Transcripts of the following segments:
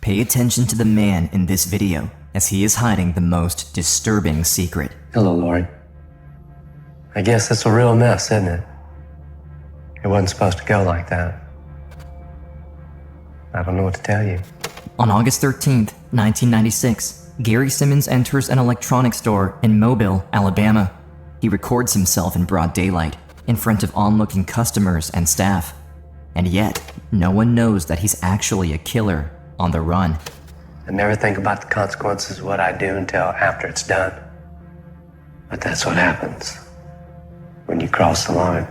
Pay attention to the man in this video, as he is hiding the most disturbing secret. Hello, Lori. I guess it's a real mess, isn't it? It wasn't supposed to go like that. I don't know what to tell you. On August 13th, 1996, Gary Simmons enters an electronics store in Mobile, Alabama. He records himself in broad daylight, in front of onlooking customers and staff. And yet, no one knows that he's actually a killer on the run. I never think about the consequences of what I do until after it's done. But that's what happens when you cross the line.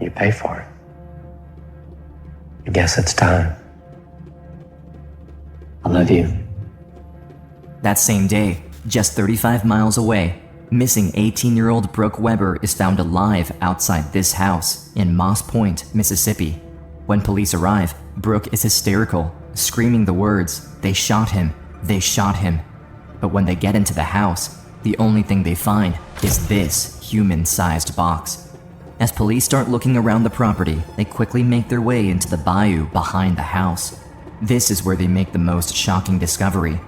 You pay for it. I guess it's time. I love you. That same day, just 35 miles away, missing 18-year-old Brook Weber is found alive outside this house in Moss Pointe, Mississippi. When police arrive, Brook is hysterical, screaming the words, "They shot him, they shot him." But when they get into the house, the only thing they find is this human-sized box. As police start looking around the property, they quickly make their way into the bayou behind the house. This is where they make the most shocking discovery.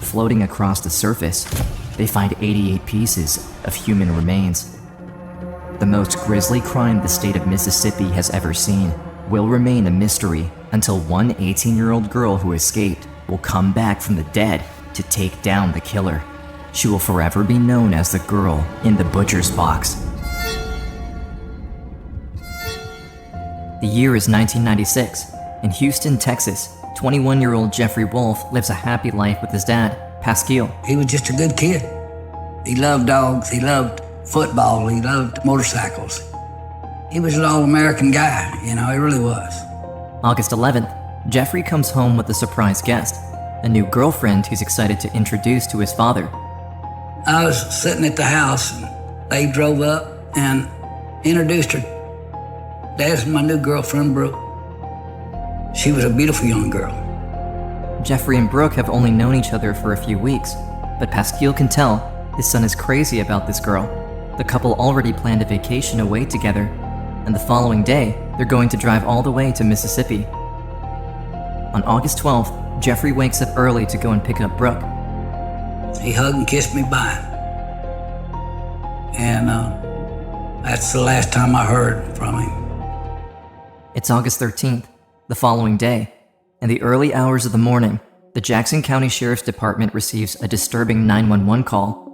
Floating across the surface, they find 88 pieces of human remains. The most grisly crime the state of Mississippi has ever seen will remain a mystery until one 18-year-old girl who escaped will come back from the dead to take down the killer. She will forever be known as the girl in the butcher's box. The year is 1996. In Houston, Texas, 21-year-old Jeffrey Wolfe lives a happy life with his dad, Pascal. He was just a good kid. He loved dogs, he loved football, he loved motorcycles. He was an all-American guy, he really was. August 11th, Jeffrey comes home with a surprise guest, a new girlfriend he's excited to introduce to his father. I was sitting at the house, and they drove up and introduced her. That's my new girlfriend, Brooke. She was a beautiful young girl. Jeffrey and Brooke have only known each other for a few weeks, but Pascal can tell his son is crazy about this girl. The couple already planned a vacation away together, and the following day, they're going to drive all the way to Mississippi. On August 12th, Jeffrey wakes up early to go and pick up Brooke. He hugged and kissed me bye. And that's the last time I heard from him. It's August 13th, the following day. In the early hours of the morning, the Jackson County Sheriff's Department receives a disturbing 911 call.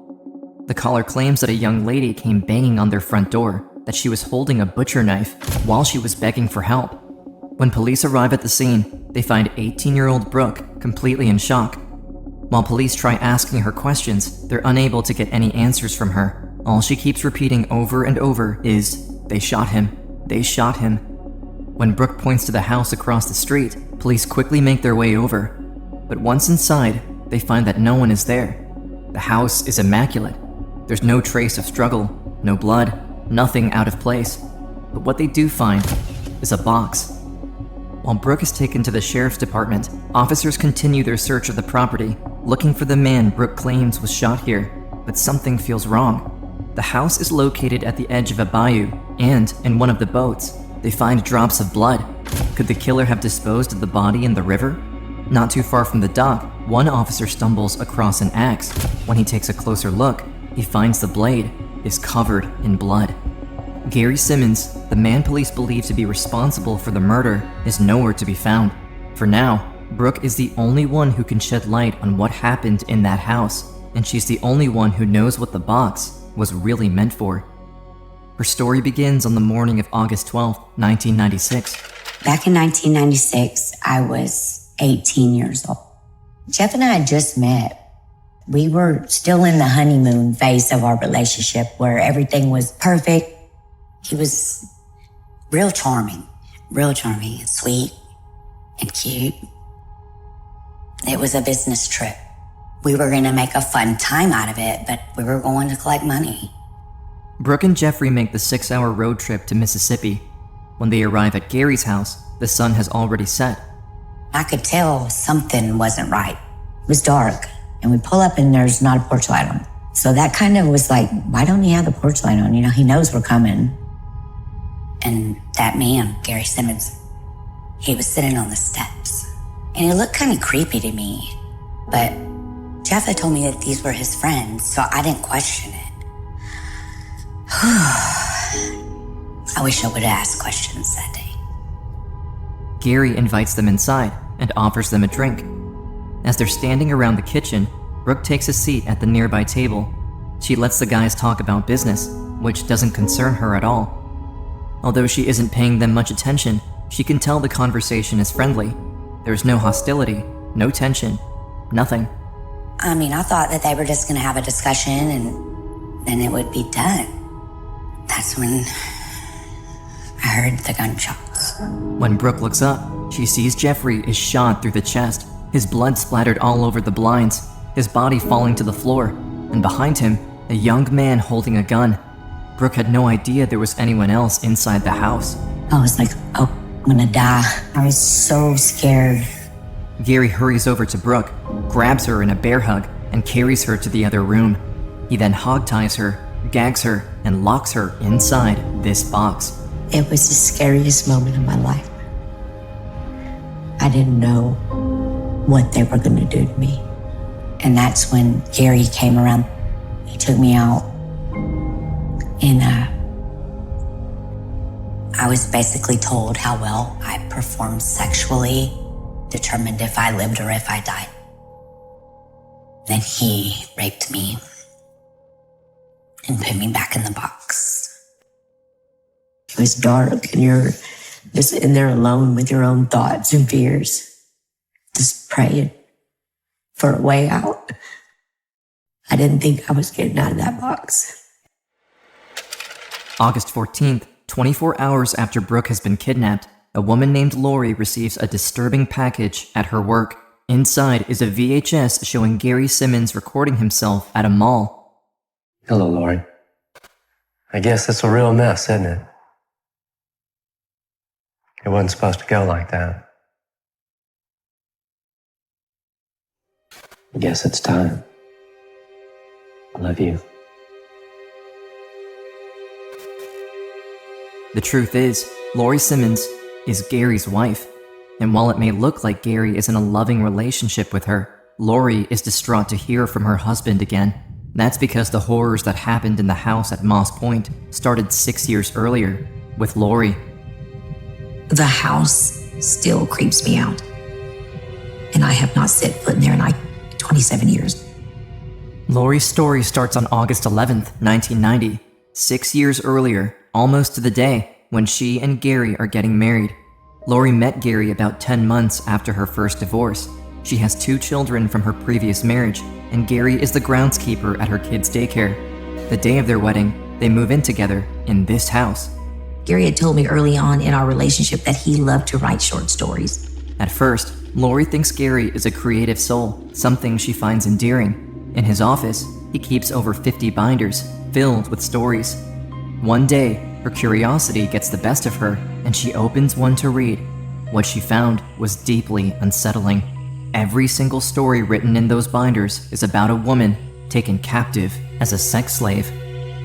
The caller claims that a young lady came banging on their front door, that she was holding a butcher knife while she was begging for help. When police arrive at the scene, they find 18-year-old Brooke completely in shock. While police try asking her questions, they're unable to get any answers from her. All she keeps repeating over and over is, "They shot him, they shot him." When Brooke points to the house across the street, police quickly make their way over. But once inside, they find that no one is there. The house is immaculate. There's no trace of struggle, no blood, nothing out of place. But what they do find is a box. While Brooke is taken to the sheriff's department, officers continue their search of the property, looking for the man Brooke claims was shot here, but something feels wrong. The house is located at the edge of a bayou, and in one of the boats, they find drops of blood. Could the killer have disposed of the body in the river? Not too far from the dock, one officer stumbles across an axe. When he takes a closer look, he finds the blade is covered in blood. Gary Simmons, the man police believe to be responsible for the murder, is nowhere to be found. For now, Brooke is the only one who can shed light on what happened in that house, and she's the only one who knows what the box was really meant for. Her story begins on the morning of August 12th, 1996. Back in 1996, I was 18 years old. Jeff and I had just met. We were still in the honeymoon phase of our relationship where everything was perfect. He was real charming and sweet and cute. It was a business trip. We were going to make a fun time out of it, but we were going to collect money. Brooke and Jeffrey make the 6-hour road trip to Mississippi. When they arrive at Gary's house, the sun has already set. I could tell something wasn't right. It was dark, and we pull up and there's not a porch light on. So that kind of was like, why don't he have the porch light on? He knows we're coming. And that man, Gary Simmons, he was sitting on the steps. And it looked kind of creepy to me. But Jeff had told me that these were his friends, so I didn't question it. I wish I would have asked questions that day. Gary invites them inside and offers them a drink. As they're standing around the kitchen, Brooke takes a seat at the nearby table. She lets the guys talk about business, which doesn't concern her at all. Although she isn't paying them much attention, she can tell the conversation is friendly. There's no hostility, no tension, nothing. I mean, I thought that they were just going to have a discussion and then it would be done. That's when I heard the gunshots. When Brooke looks up, she sees Jeffrey is shot through the chest, his blood splattered all over the blinds, his body falling to the floor, and behind him, a young man holding a gun. Brooke had no idea there was anyone else inside the house. I was like, oh, I'm gonna die. I was so scared. Gary hurries over to Brooke, grabs her in a bear hug, and carries her to the other room. He then hogties her, gags her, and locks her inside this box. It was the scariest moment of my life. I didn't know what they were gonna do to me. And that's when Gary came around. He took me out. And I was basically told how well I performed sexually, determined if I lived or if I died. Then he raped me and put me back in the box. It was dark and you're just in there alone with your own thoughts and fears, just praying for a way out. I didn't think I was getting out of that box. August 14th, 24 hours after Brooke has been kidnapped, a woman named Lori receives a disturbing package at her work. Inside is a VHS showing Gary Simmons recording himself at a mall. Hello, Lori. I guess it's a real mess, isn't it? It wasn't supposed to go like that. I guess it's time. I love you. The truth is, Lori Simmons is Gary's wife. And while it may look like Gary is in a loving relationship with her, Lori is distraught to hear from her husband again. That's because the horrors that happened in the house at Moss Pointe started 6 years earlier with Lori. The house still creeps me out. And I have not set foot in there in 27 years. Lori's story starts on August 11th, 1990, 6 years earlier, almost to the day when she and Gary are getting married. Lori met Gary about 10 months after her first divorce. She has 2 children from her previous marriage, and Gary is the groundskeeper at her kids' daycare. The day of their wedding, they move in together in this house. Gary had told me early on in our relationship that he loved to write short stories. At first, Lori thinks Gary is a creative soul, something she finds endearing. In his office, he keeps over 50 binders filled with stories. One day, her curiosity gets the best of her, and she opens one to read. What she found was deeply unsettling. Every single story written in those binders is about a woman taken captive as a sex slave.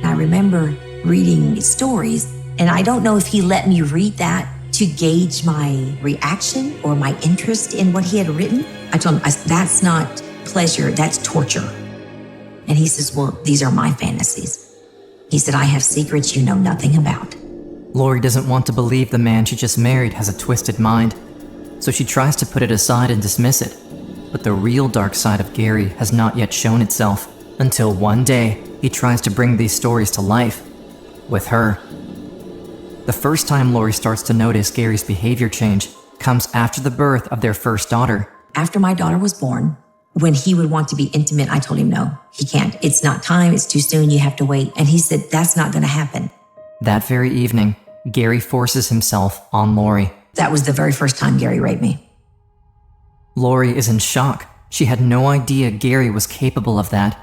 I remember reading stories, and I don't know if he let me read that to gauge my reaction or my interest in what he had written. I told him, that's not pleasure, that's torture. And he says, well, these are my fantasies. He said, I have secrets you know nothing about. Lori doesn't want to believe the man she just married has a twisted mind, so she tries to put it aside and dismiss it. But the real dark side of Gary has not yet shown itself, until one day he tries to bring these stories to life with her. The first time Lori starts to notice Gary's behavior change comes after the birth of their first daughter. After my daughter was born, when he would want to be intimate, I told him, no, he can't. It's not time. It's too soon. You have to wait. And he said, that's not going to happen. That very evening, Gary forces himself on Lori. That was the very first time Gary raped me. Lori is in shock. She had no idea Gary was capable of that.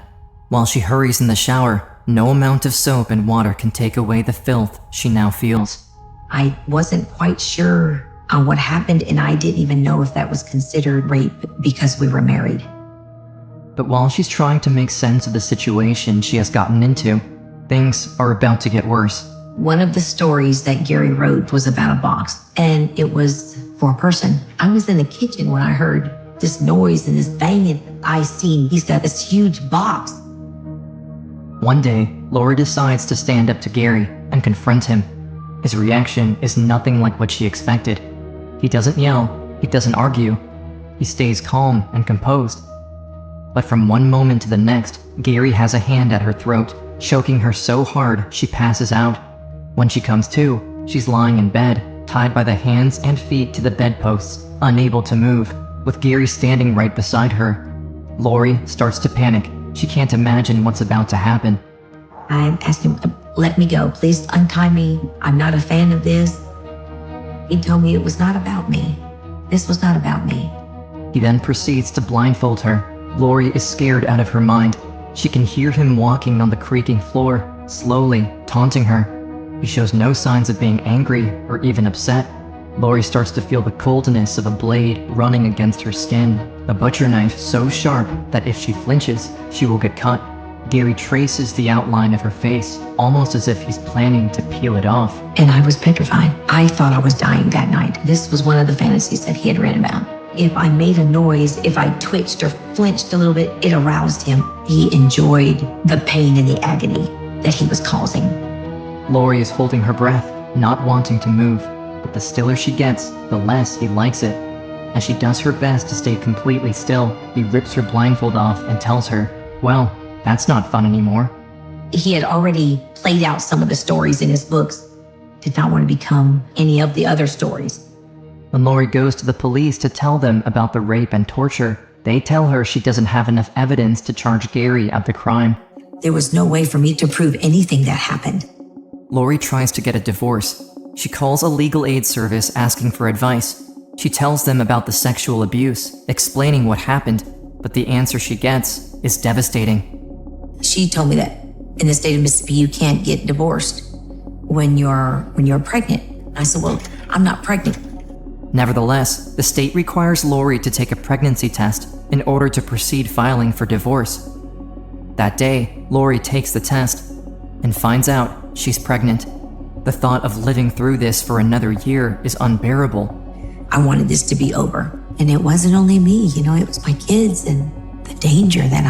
While she hurries in the shower, no amount of soap and water can take away the filth she now feels. I wasn't quite sure on what happened, and I didn't even know if that was considered rape because we were married. But while she's trying to make sense of the situation she has gotten into, things are about to get worse. One of the stories that Gary wrote was about a box, and it was for a person. I was in the kitchen when I heard this noise and this banging. I seen he's got this huge box. One day, Lori decides to stand up to Gary and confront him. His reaction is nothing like what she expected. He doesn't yell, he doesn't argue. He stays calm and composed. But from one moment to the next, Gary has a hand at her throat, choking her so hard she passes out. When she comes to, she's lying in bed, tied by the hands and feet to the bedposts, unable to move, with Gary standing right beside her. Lori starts to panic. She can't imagine what's about to happen. I asked him, let me go, please untie me. I'm not a fan of this. He told me it was not about me. This was not about me. He then proceeds to blindfold her. Lori is scared out of her mind. She can hear him walking on the creaking floor, slowly, taunting her. He shows no signs of being angry or even upset. Lori starts to feel the coldness of a blade running against her skin, a butcher knife so sharp that if she flinches, she will get cut. Gary traces the outline of her face, almost as if he's planning to peel it off. And I was petrified. I thought I was dying that night. This was one of the fantasies that he had written about. If I made a noise, if I twitched or flinched a little bit, it aroused him. He enjoyed the pain and the agony that he was causing. Lori is holding her breath, not wanting to move, but the stiller she gets, the less he likes it. As she does her best to stay completely still, he rips her blindfold off and tells her, well, that's not fun anymore. He had already played out some of the stories in his books. Did not want to become any of the other stories. When Lori goes to the police to tell them about the rape and torture, they tell her she doesn't have enough evidence to charge Gary of the crime. There was no way for me to prove anything that happened. Lori tries to get a divorce. She calls a legal aid service asking for advice. She tells them about the sexual abuse, explaining what happened, but the answer she gets is devastating. She told me that in the state of Mississippi, you can't get divorced when you're pregnant. I said, well, I'm not pregnant. Nevertheless, the state requires Lori to take a pregnancy test in order to proceed filing for divorce. That day, Lori takes the test and finds out she's pregnant. The thought of living through this for another year is unbearable. I wanted this to be over. And it wasn't only me, it was my kids and the danger that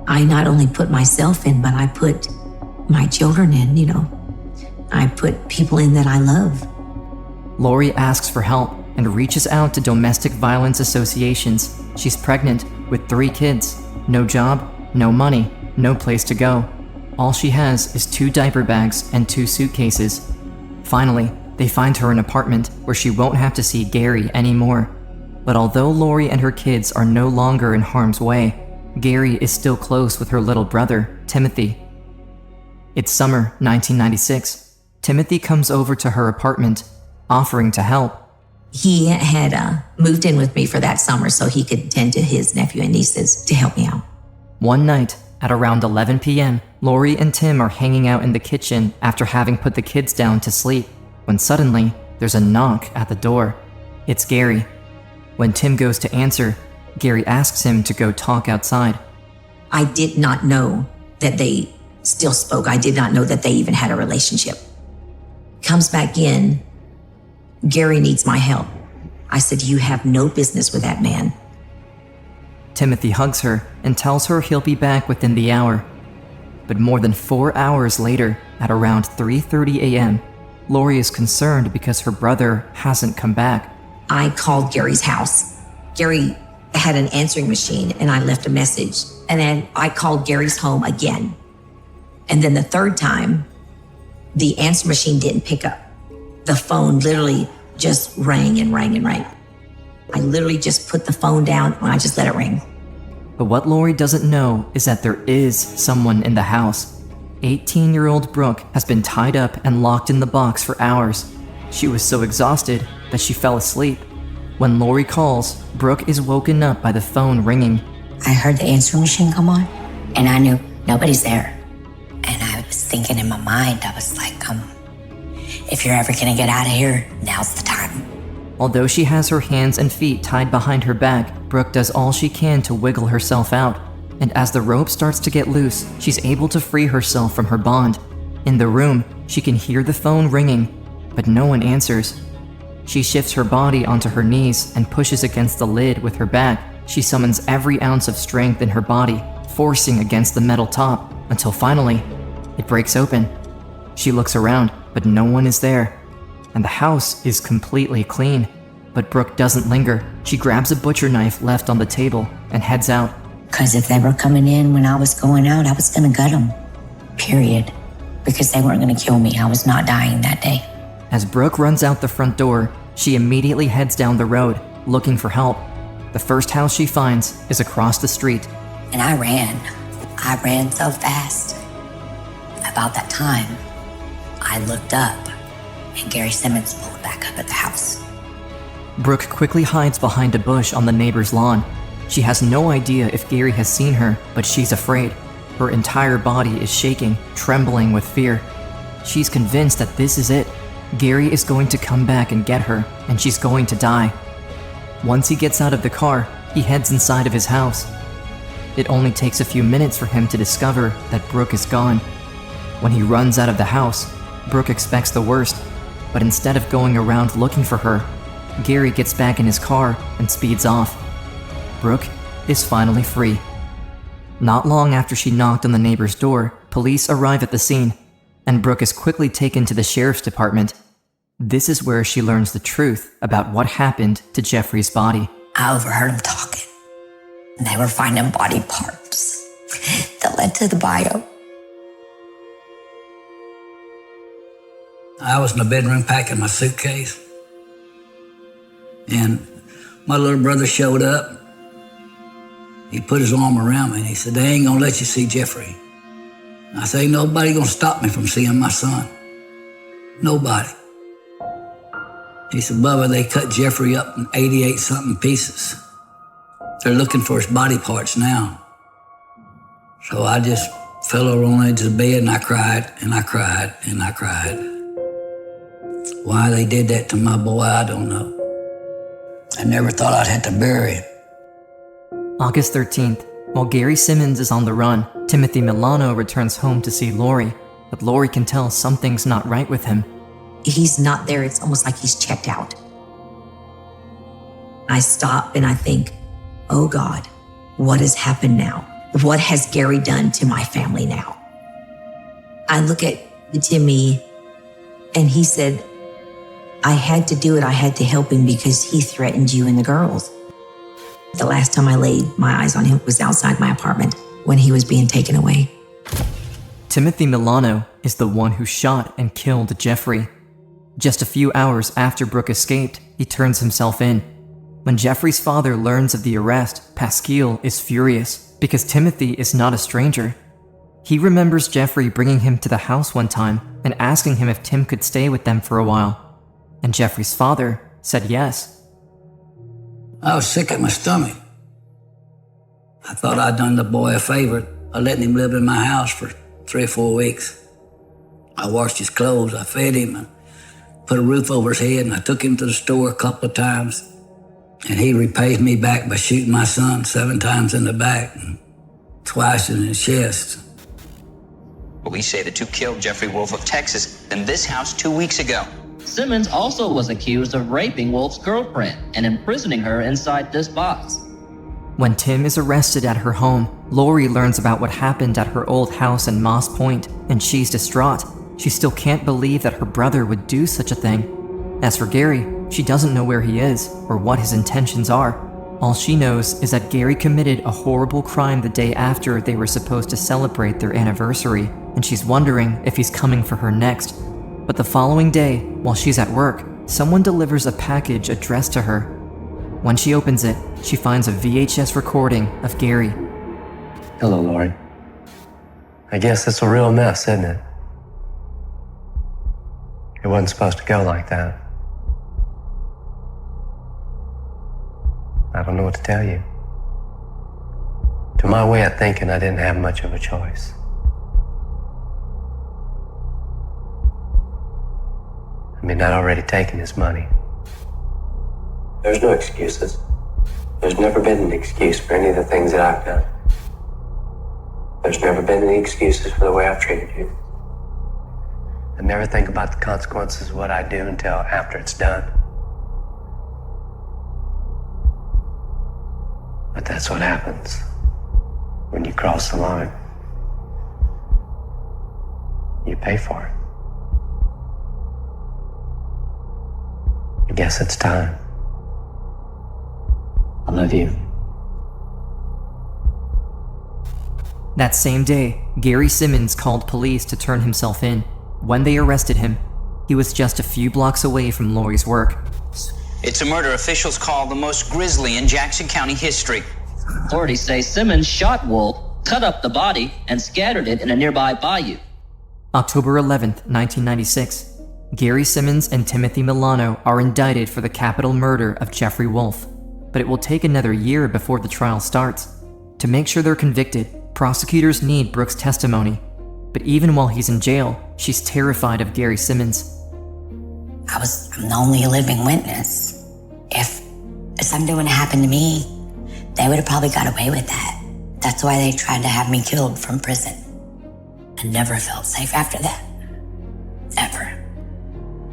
I not only put myself in, but I put my children in, I put people in that I love. Lori asks for help and reaches out to domestic violence associations. She's pregnant with 3 kids, no job, no money, no place to go. All she has is 2 diaper bags and 2 suitcases. Finally, they find her an apartment where she won't have to see Gary anymore. But although Lori and her kids are no longer in harm's way, Gary is still close with her little brother, Timothy. It's summer 1996. Timothy comes over to her apartment, offering to help. He had moved in with me for that summer so he could tend to his nephew and nieces to help me out. One night, at around 11 p.m., Lori and Tim are hanging out in the kitchen after having put the kids down to sleep, when suddenly, there's a knock at the door. It's Gary. When Tim goes to answer, Gary asks him to go talk outside. I did not know that they still spoke. I did not know that they even had a relationship. Comes back in, Gary needs my help. I said, you have no business with that man. Timothy hugs her and tells her he'll be back within the hour. But more than 4 hours later, at around 3:30 a.m., Lori is concerned because her brother hasn't come back. I called Gary's house. Gary had an answering machine and I left a message. And then I called Gary's home again. And then the third time, the answer machine didn't pick up. The phone literally just rang and rang and rang. I literally just put the phone down and I just let it ring. But what Lori doesn't know is that there is someone in the house. 18-year-old Brooke has been tied up and locked in the box for hours. She was so exhausted that she fell asleep. When Lori calls, Brooke is woken up by the phone ringing. I heard the answering machine come on, and I knew nobody's there. And I was thinking in my mind, I was like, if you're ever gonna get out of here, now's the time. Although she has her hands and feet tied behind her back, Brooke does all she can to wiggle herself out. And as the rope starts to get loose, she's able to free herself from her bond. In the room, she can hear the phone ringing, but no one answers. She shifts her body onto her knees and pushes against the lid with her back. She summons every ounce of strength in her body, forcing against the metal top, until finally, it breaks open. She looks around, but no one is there. And the house is completely clean. But Brooke doesn't linger. She grabs a butcher knife left on the table and heads out. Because if they were coming in when I was going out, I was going to gut them. Period. Because they weren't going to kill me. I was not dying that day. As Brooke runs out the front door, she immediately heads down the road, looking for help. The first house she finds is across the street. And I ran. I ran so fast. About that time, I looked up, and Gary Simmons pulled back up at the house. Brooke quickly hides behind a bush on the neighbor's lawn. She has no idea if Gary has seen her, but she's afraid. Her entire body is shaking, trembling with fear. She's convinced that this is it. Gary is going to come back and get her, and she's going to die. Once he gets out of the car, he heads inside of his house. It only takes a few minutes for him to discover that Brooke is gone. When he runs out of the house, Brooke expects the worst, but instead of going around looking for her, Gary gets back in his car and speeds off. Brooke is finally free. Not long after she knocked on the neighbor's door, police arrive at the scene, and Brooke is quickly taken to the sheriff's department. This is where she learns the truth about what happened to Jeffrey's body. I overheard them talking. And they were finding body parts that led to the bio. I was in the bedroom packing my suitcase, and my little brother showed up. He put his arm around me and he said, "They ain't gonna let you see Jeffrey." I said, "Ain't nobody gonna stop me from seeing my son. Nobody." He said, "Bubba, they cut Jeffrey up in 88 something pieces. They're looking for his body parts now." So I just fell over on the edge of the bed and I cried and I cried and I cried. Why they did that to my boy, I don't know. I never thought I'd have to bury him. August 13th, while Gary Simmons is on the run, Timothy Milano returns home to see Lori, but Lori can tell something's not right with him. He's not there. It's almost like he's checked out. I stop and I think, oh God, what has happened now? What has Gary done to my family now? I look at Timmy and he said, I had to do it. I had to help him because he threatened you and the girls. The last time I laid my eyes on him was outside my apartment when he was being taken away. Timothy Milano is the one who shot and killed Jeffrey. Just a few hours after Brooke escaped, he turns himself in. When Jeffrey's father learns of the arrest, Pasquille is furious because Timothy is not a stranger. He remembers Jeffrey bringing him to the house one time and asking him if Tim could stay with them for a while. And Jeffrey's father said yes. I was sick at my stomach. I thought I'd done the boy a favor by letting him live in my house for 3 or 4 weeks. I washed his clothes, I fed him, and put a roof over his head, and I took him to the store a couple of times. And he repaid me back by shooting my son 7 times in the back and twice in his chest. Police say the two killed Jeffrey Wolfe of Texas in this house 2 weeks ago. Simmons also was accused of raping Wolfe's girlfriend and imprisoning her inside this box. When Tim is arrested at her home, Lori learns about what happened at her old house in Moss Pointe, and she's distraught. She still can't believe that her brother would do such a thing. As for Gary, she doesn't know where he is or what his intentions are. All she knows is that Gary committed a horrible crime the day after they were supposed to celebrate their anniversary, and she's wondering if he's coming for her next. But the following day, while she's at work, someone delivers a package addressed to her. When she opens it, she finds a VHS recording of Gary. Hello, Lori. I guess it's a real mess, isn't it? It wasn't supposed to go like that. I don't know what to tell you. To my way of thinking, I didn't have much of a choice. I mean, I'd already taken his money. There's no excuses. There's never been an excuse for any of the things that I've done. There's never been any excuses for the way I've treated you. I never think about the consequences of what I do until after it's done. But that's what happens when you cross the line. You pay for it. I guess it's time. I love you. That same day, Gary Simmons called police to turn himself in. When they arrested him, he was just a few blocks away from Lori's work. It's a murder officials call the most grisly in Jackson County history. Authorities say Simmons shot Wolfe, cut up the body, and scattered it in a nearby bayou. October 11th, 1996. Gary Simmons and Timothy Milano are indicted for the capital murder of Jeffrey Wolfe, but it will take another year before the trial starts. To make sure they're convicted, prosecutors need Brooke's testimony, but even while he's in jail, she's terrified of Gary Simmons. I'm the only living witness. If something would have happened to me, they would have probably got away with that. That's why they tried to have me killed from prison. I never felt safe after that. Ever.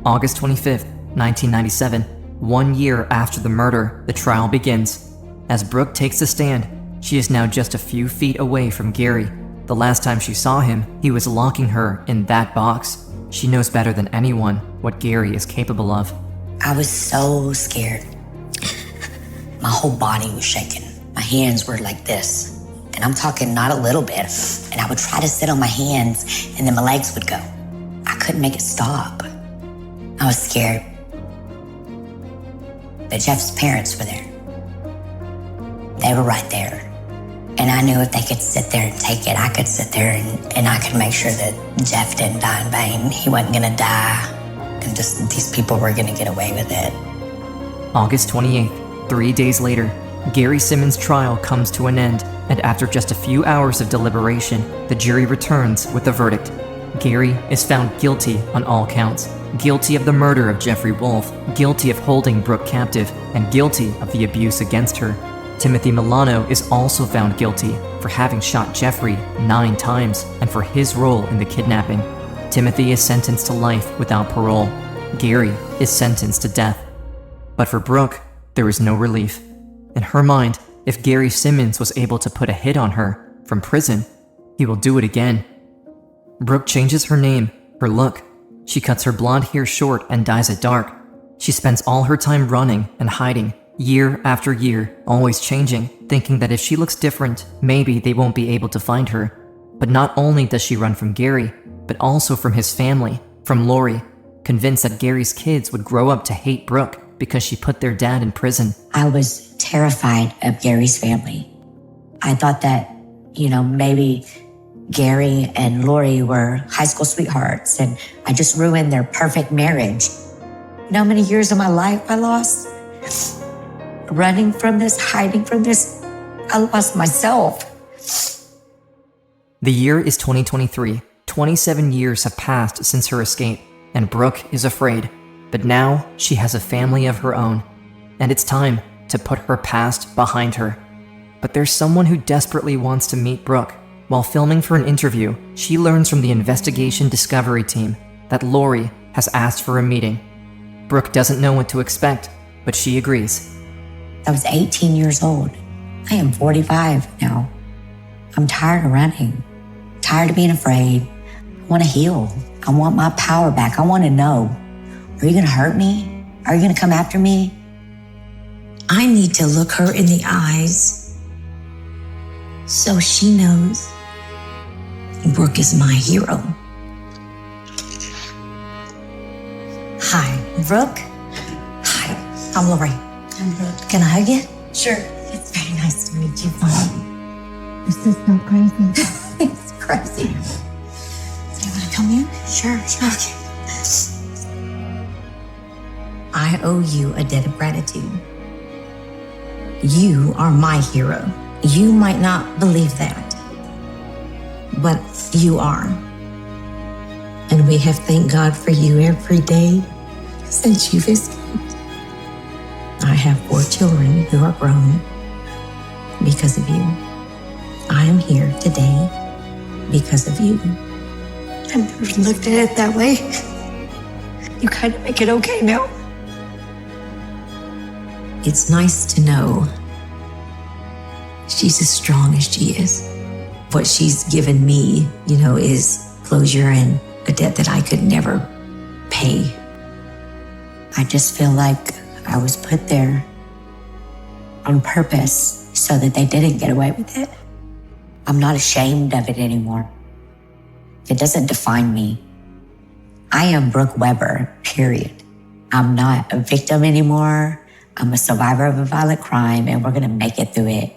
August 25th, 1997, 1 year after the murder, the trial begins. As Brooke takes the stand, she is now just a few feet away from Gary. The last time she saw him, he was locking her in that box. She knows better than anyone what Gary is capable of. I was so scared. My whole body was shaking. My hands were like this. And I'm talking not a little bit. And I would try to sit on my hands, and then my legs would go. I couldn't make it stop. I was scared. But Jeff's parents were there. They were right there. And I knew if they could sit there and take it, I could sit there and I could make sure that Jeff didn't die in vain. He wasn't gonna die. And just these people were gonna get away with it. August 28th, 3 days later, Gary Simmons' trial comes to an end, and after just a few hours of deliberation, the jury returns with the verdict. Gary is found guilty on all counts. Guilty of the murder of Jeffrey Wolfe, guilty of holding Brooke captive, and guilty of the abuse against her. Timothy Milano is also found guilty for having shot Jeffrey 9 times and for his role in the kidnapping. Timothy is sentenced to life without parole. Gary is sentenced to death. But for Brooke, there is no relief. In her mind, if Gary Simmons was able to put a hit on her from prison, he will do it again. Brooke changes her name, her look. She cuts her blonde hair short and dyes it dark. She spends all her time running and hiding, year after year, always changing, thinking that if she looks different, maybe they won't be able to find her. But not only does she run from Gary, but also from his family, from Lori, convinced that Gary's kids would grow up to hate Brooke because she put their dad in prison. I was terrified of Gary's family. I thought that, maybe Gary and Lori were high school sweethearts and I just ruined their perfect marriage. You know how many years of my life I lost? Running from this, hiding from this, I lost myself. The year is 2023. 27 years have passed since her escape, and Brooke is afraid. But now she has a family of her own, and it's time to put her past behind her. But there's someone who desperately wants to meet Brooke. While filming for an interview, she learns from the investigation discovery team that Lori has asked for a meeting. Brooke doesn't know what to expect, but she agrees. I was 18 years old. I am 45 now. I'm tired of running, tired of being afraid. I want to heal. I want my power back. I want to know, are you going to hurt me? Are you going to come after me? I need to look her in the eyes so she knows Brooke is my hero. Hi, Brooke. Hi, I'm Lori. Can I hug you? Sure. It's very nice to meet you. This is so crazy. It's crazy. Do you want to come in? Sure. Okay. I owe you a debt of gratitude. You are my hero. You might not believe that, but you are. And we have thanked God for you every day since you've escaped. I have 4 children who are grown because of you. I am here today because of you. I never looked at it that way. You kind of make it okay now. It's nice to know she's as strong as she is. What she's given me, is closure and a debt that I could never pay. I just feel like I was put there on purpose so that they didn't get away with it. I'm not ashamed of it anymore. It doesn't define me. I am Brook Weber, period. I'm not a victim anymore. I'm a survivor of a violent crime, and we're gonna make it through it.